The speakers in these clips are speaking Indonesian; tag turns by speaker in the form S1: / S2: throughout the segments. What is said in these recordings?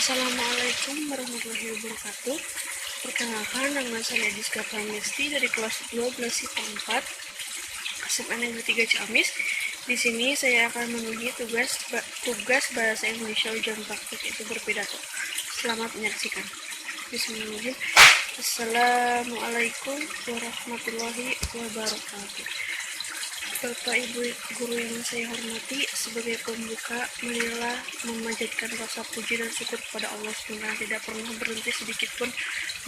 S1: Assalamualaikum warahmatullahi wabarakatuh. Perkenalkan, nama saya Diska Pramesti dari kelas 12 IPA 4 SMA Negeri 3 Ciamis. Di sini saya akan memenuhi tugas bahasa Indonesia ujian praktik, itu berpidato. Selamat menyaksikan. Bismillahirrahmanirrahim. Assalamualaikum warahmatullahi wabarakatuh. Bapak Ibu guru yang saya hormati, sebagai pembuka, marilah memanjatkan rasa puji dan syukur kepada Allah SWT yang tidak pernah berhenti sedikit pun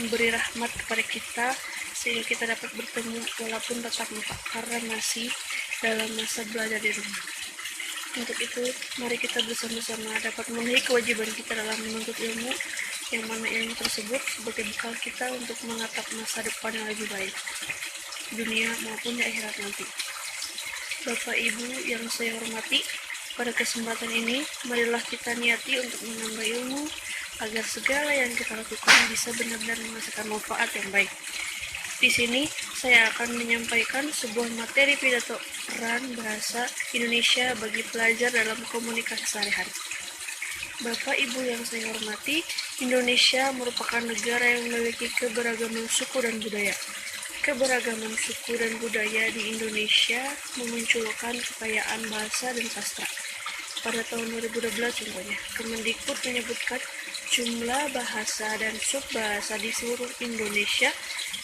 S1: memberi rahmat kepada kita, sehingga kita dapat bertemu walaupun tetap muka, karena masih dalam masa belajar di rumah. Untuk itu, mari kita bersama-sama dapat memenuhi kewajiban kita dalam menuntut ilmu, yang mana ilmu tersebut sebagai bekal kita untuk menatap masa depan yang lebih baik, dunia maupun di akhirat nanti. Bapak Ibu yang saya hormati, pada kesempatan ini, marilah kita niati untuk menambah ilmu, agar segala yang kita lakukan bisa benar-benar menghasilkan manfaat yang baik. Di sini, saya akan menyampaikan sebuah materi pidato peran bahasa Indonesia bagi pelajar dalam komunikasi sehari-hari. Bapak Ibu yang saya hormati, Indonesia merupakan negara yang memiliki keberagaman suku dan budaya. Keberagaman suku dan budaya di Indonesia memunculkan kekayaan bahasa dan sastra. Pada tahun 2012 contohnya, Kemendikbud menyebutkan jumlah bahasa dan subbahasa di seluruh Indonesia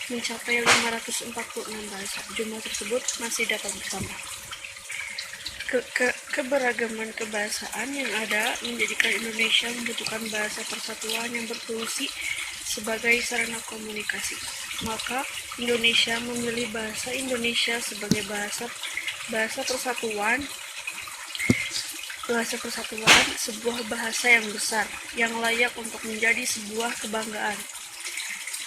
S1: mencapai 546 bahasa. Jumlah tersebut masih dapat bertambah. Keberagaman kebahasaan yang ada menjadikan Indonesia membutuhkan bahasa persatuan yang berfungsi sebagai sarana komunikasi. Maka Indonesia memilih bahasa Indonesia sebagai bahasa persatuan, sebuah bahasa yang besar, yang layak untuk menjadi sebuah kebanggaan.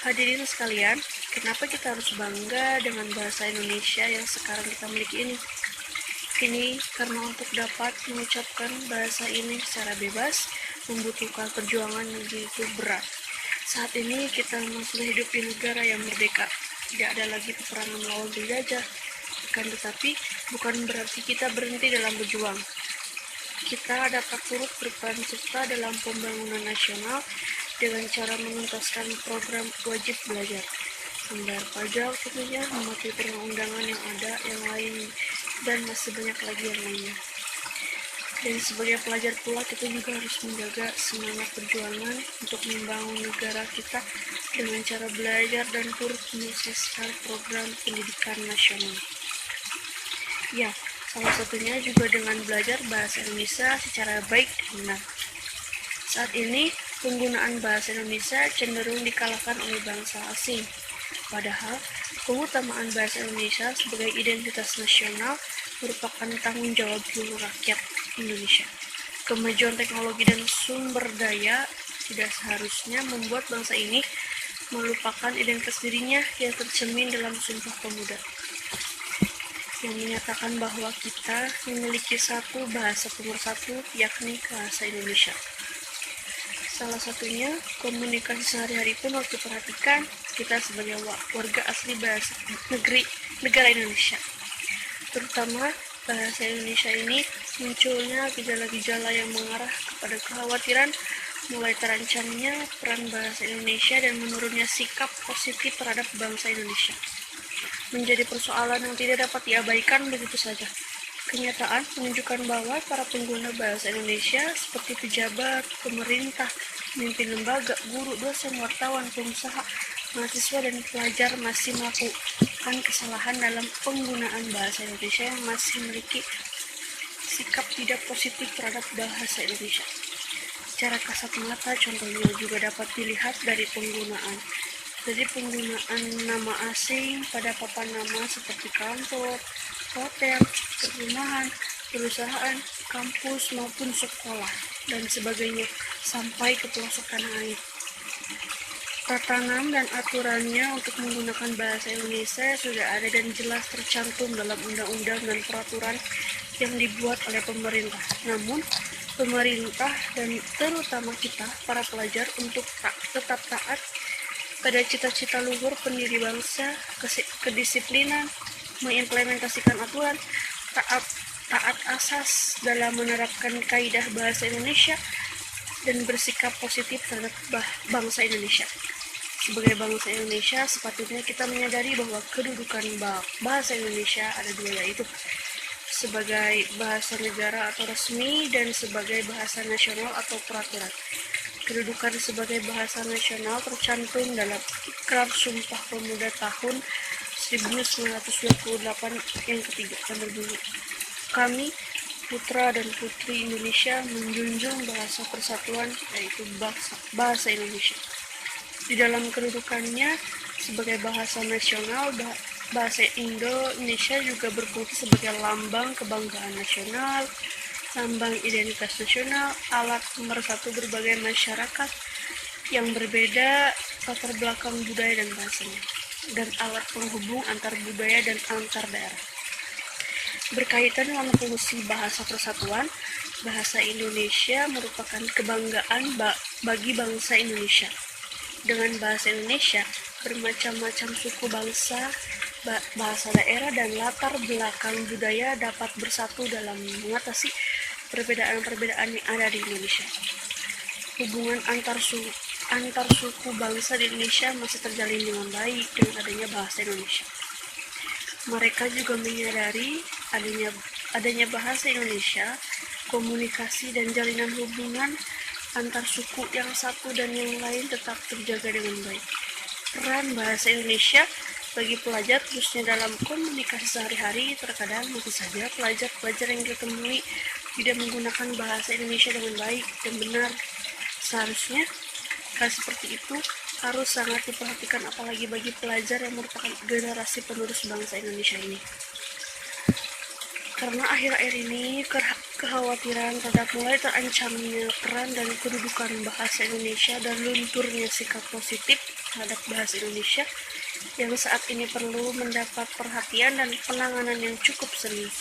S1: Hadirin sekalian, kenapa kita harus bangga dengan bahasa Indonesia yang sekarang kita miliki ini? Ini karena untuk dapat mengucapkan bahasa ini secara bebas membutuhkan perjuangan yang begitu berat. Saat ini kita masih hidup di negara yang merdeka, tidak ada lagi peperangan melawan penjajah. Tetapi bukan berarti kita berhenti dalam berjuang. Kita dapat turut berperan serta dalam pembangunan nasional dengan cara menuntaskan program wajib belajar, membayar pajak tentunya, mematuhi perundang-undangan yang ada, yang lain, dan masih banyak lagi yang lainnya. Dan sebagai pelajar pula, kita juga harus menjaga semangat perjuangan untuk membangun negara kita dengan cara belajar dan turut menyukseskan program pendidikan nasional. Ya, salah satunya juga dengan belajar bahasa Indonesia secara baik dan benar. Saat ini, penggunaan bahasa Indonesia cenderung dikalahkan oleh bangsa asing. Padahal, pengutamaan bahasa Indonesia sebagai identitas nasional merupakan tanggung jawab seluruh rakyat Indonesia. Kemajuan teknologi dan sumber daya tidak seharusnya membuat bangsa ini melupakan identitas dirinya yang tercermin dalam Sumpah Pemuda, yang menyatakan bahwa kita memiliki satu bahasa pemersatu, yakni bahasa Indonesia. Salah satunya, komunikasi sehari-hari pun harus diperhatikan kita sebagai warga asli negara Indonesia. Terutama bahasa Indonesia ini munculnya gejala-gejala yang mengarah kepada kekhawatiran mulai terancamnya peran bahasa Indonesia dan menurunnya sikap positif terhadap bangsa Indonesia. Menjadi persoalan yang tidak dapat diabaikan begitu saja. Kenyataan menunjukkan bahwa para pengguna bahasa Indonesia seperti pejabat, pemerintah, pemimpin lembaga, guru, dosen, wartawan, pengusaha, mahasiswa, dan pelajar masih melakukan kesalahan dalam penggunaan bahasa Indonesia yang masih memiliki sikap tidak positif terhadap bahasa Indonesia. Secara kasat mata contohnya juga dapat dilihat dari penggunaan nama asing pada papan nama seperti kantor, hotel, perumahan, perusahaan, kampus maupun sekolah, dan sebagainya sampai ke pelosok tanah air. Tatanan dan aturannya untuk menggunakan bahasa Indonesia sudah ada dan jelas tercantum dalam undang-undang dan peraturan yang dibuat oleh pemerintah. Namun, pemerintah dan terutama kita, para pelajar, untuk tetap taat pada cita-cita luhur pendiri bangsa, kedisiplinan, mengimplementasikan aturan, taat asas dalam menerapkan kaidah bahasa Indonesia, dan bersikap positif terhadap bangsa Indonesia. Sebagai bangsa Indonesia, sepatutnya kita menyadari bahwa kedudukan bahasa Indonesia ada dua, yaitu sebagai bahasa negara atau resmi dan sebagai bahasa nasional atau peraturan. Kedudukan sebagai bahasa nasional tercantum dalam Ikrar Sumpah Pemuda tahun 1928 yang ketiga, yang berbunyi, "Kami, putra dan putri Indonesia, menjunjung bahasa persatuan, yaitu bahasa Indonesia." Di dalam kedudukannya sebagai bahasa nasional, bahasa Indonesia juga berfungsi sebagai lambang kebanggaan nasional, lambang identitas nasional, alat pemersatu berbagai masyarakat yang berbeda latar belakang budaya dan bahasanya, dan alat penghubung antar budaya dan antar daerah. Berkaitan dengan fungsi bahasa persatuan, bahasa Indonesia merupakan kebanggaan bagi bangsa Indonesia. Dengan bahasa Indonesia, bermacam-macam suku bangsa, bahasa daerah, dan latar belakang budaya dapat bersatu dalam mengatasi perbedaan-perbedaan yang ada di Indonesia. Hubungan antar suku bangsa di Indonesia masih terjalin dengan baik dengan adanya bahasa Indonesia. Mereka juga menyadari adanya bahasa Indonesia, komunikasi dan jalinan hubungan antar suku yang satu dan yang lain tetap terjaga dengan baik. Peran bahasa Indonesia bagi pelajar khususnya dalam komunikasi sehari-hari, terkadang mungkin saja pelajar-pelajar yang ditemui tidak menggunakan bahasa Indonesia dengan baik dan benar. Seharusnya hal seperti itu harus sangat diperhatikan, apalagi bagi pelajar yang merupakan generasi penerus bangsa Indonesia ini. Karena akhir-akhir ini kekhawatiran terhadap mulai terancamnya peran dan kedudukan bahasa Indonesia dan lunturnya sikap positif terhadap bahasa Indonesia yang saat ini perlu mendapat perhatian dan penanganan yang cukup serius.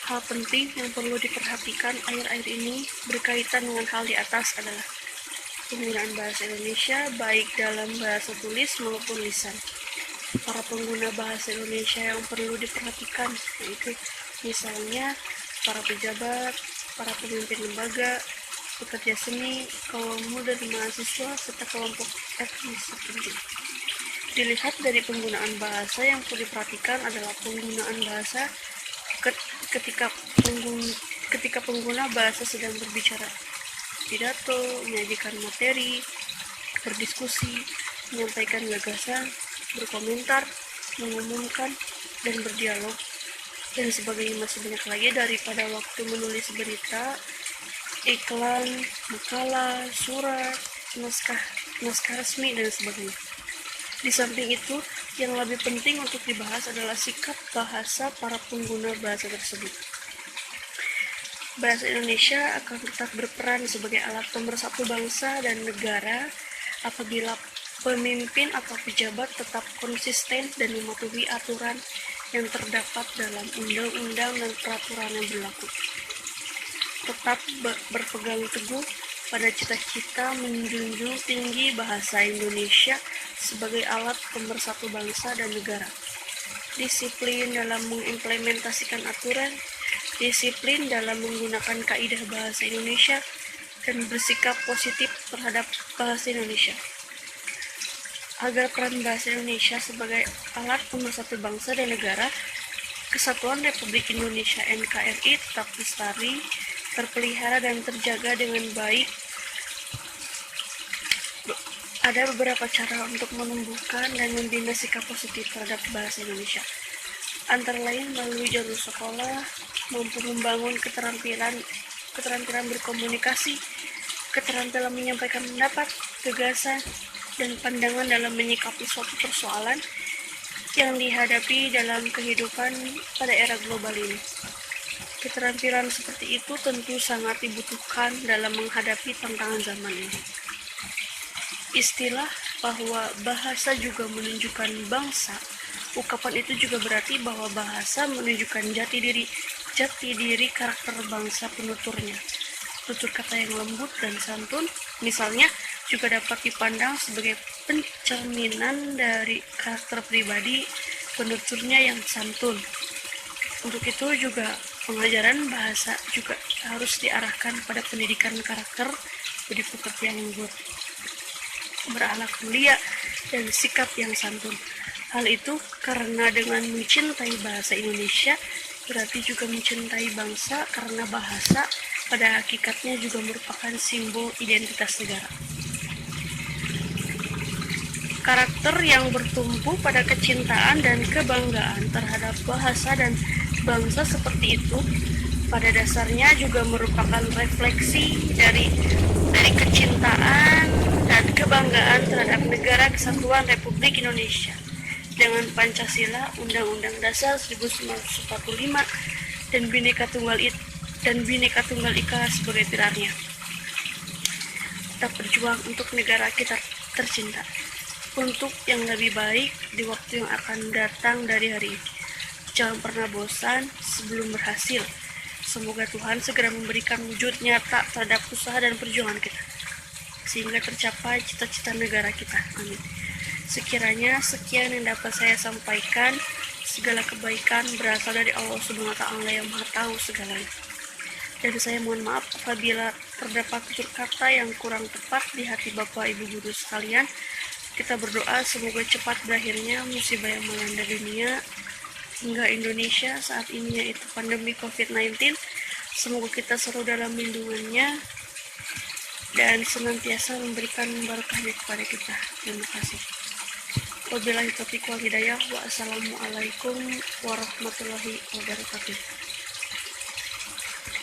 S1: Hal penting yang perlu diperhatikan akhir-akhir ini berkaitan dengan hal di atas adalah penggunaan bahasa Indonesia baik dalam bahasa tulis maupun lisan. Para pengguna bahasa Indonesia yang perlu diperhatikan yaitu misalnya para pejabat, para pemimpin lembaga, pekerja seni, kaum muda dan mahasiswa, serta kelompok etnis tertentu. Dilihat dari penggunaan bahasa, yang perlu diperhatikan adalah penggunaan bahasa ketika pengguna bahasa sedang berbicara, pidato, menyajikan materi, berdiskusi, menyampaikan gagasan, berkomentar, mengumumkan, dan berdialog, dan sebagainya. Masih banyak lagi daripada waktu menulis berita, iklan, makalah, surat, naskah resmi, dan sebagainya. Di samping itu, yang lebih penting untuk dibahas adalah sikap bahasa para pengguna bahasa tersebut. Bahasa Indonesia akan tetap berperan sebagai alat pemersatu bangsa dan negara apabila pemimpin atau pejabat tetap konsisten dan mematuhi aturan yang terdapat dalam undang-undang dan peraturan yang berlaku. Tetap berpegang teguh pada cita-cita menjunjung tinggi bahasa Indonesia sebagai alat pemersatu bangsa dan negara. Disiplin dalam mengimplementasikan aturan, disiplin dalam menggunakan kaidah bahasa Indonesia, dan bersikap positif terhadap bahasa Indonesia. Agar peran bahasa Indonesia sebagai alat pemersatu bangsa dan negara, Kesatuan Republik Indonesia NKRI tetap lestari, terpelihara dan terjaga dengan baik. Ada beberapa cara untuk menumbuhkan dan membina sikap positif terhadap bahasa Indonesia. Antara lain melalui jalur sekolah, mampu membangun keterampilan berkomunikasi, keterampilan menyampaikan pendapat, gagasan, dan pandangan dalam menyikapi suatu persoalan yang dihadapi dalam kehidupan pada era global ini. Keterampilan seperti itu tentu sangat dibutuhkan dalam menghadapi tantangan zaman ini. Istilah bahwa bahasa juga menunjukkan bangsa, ungkapan itu juga berarti bahwa bahasa menunjukkan jati diri karakter bangsa penuturnya. Tutur kata yang lembut dan santun, misalnya, juga dapat dipandang sebagai pencerminan dari karakter pribadi penuturnya yang santun. Untuk itu juga pengajaran bahasa juga harus diarahkan pada pendidikan karakter, budi pekerti yang lembut, berakhlak mulia, dan sikap yang santun. Hal itu karena dengan mencintai bahasa Indonesia berarti juga mencintai bangsa, karena bahasa pada hakikatnya juga merupakan simbol identitas negara. Karakter yang bertumpu pada kecintaan dan kebanggaan terhadap bahasa dan bangsa seperti itu pada dasarnya juga merupakan refleksi dari kecintaan dan kebanggaan terhadap Negara Kesatuan Republik Indonesia dengan Pancasila, Undang-Undang Dasar 1945 dan Bhinneka Tunggal Ika sebagai pilarnya. Kita berjuang untuk negara kita tercinta, untuk yang lebih baik di waktu yang akan datang dari hari ini. Jangan pernah bosan sebelum berhasil. Semoga Tuhan segera memberikan wujud nyata terhadap usaha dan perjuangan kita, sehingga tercapai cita-cita negara kita. Amin. Sekiranya sekian yang dapat saya sampaikan. Segala kebaikan berasal dari Allah Subhanahu wa Ta'ala yang Maha Tahu segalanya. Dan saya mohon maaf apabila terdapat tutur kata yang kurang tepat di hati Bapak Ibu guru sekalian. Kita berdoa semoga cepat berakhirnya musibah yang melanda dunia hingga Indonesia saat ini, yaitu pandemi COVID-19. Semoga kita selalu dalam lindungannya dan senantiasa memberikan barokahnya kepada kita. Terima kasih. Wabillahi taufiq wal hidayah. Wassalamualaikum warahmatullahi wabarakatuh.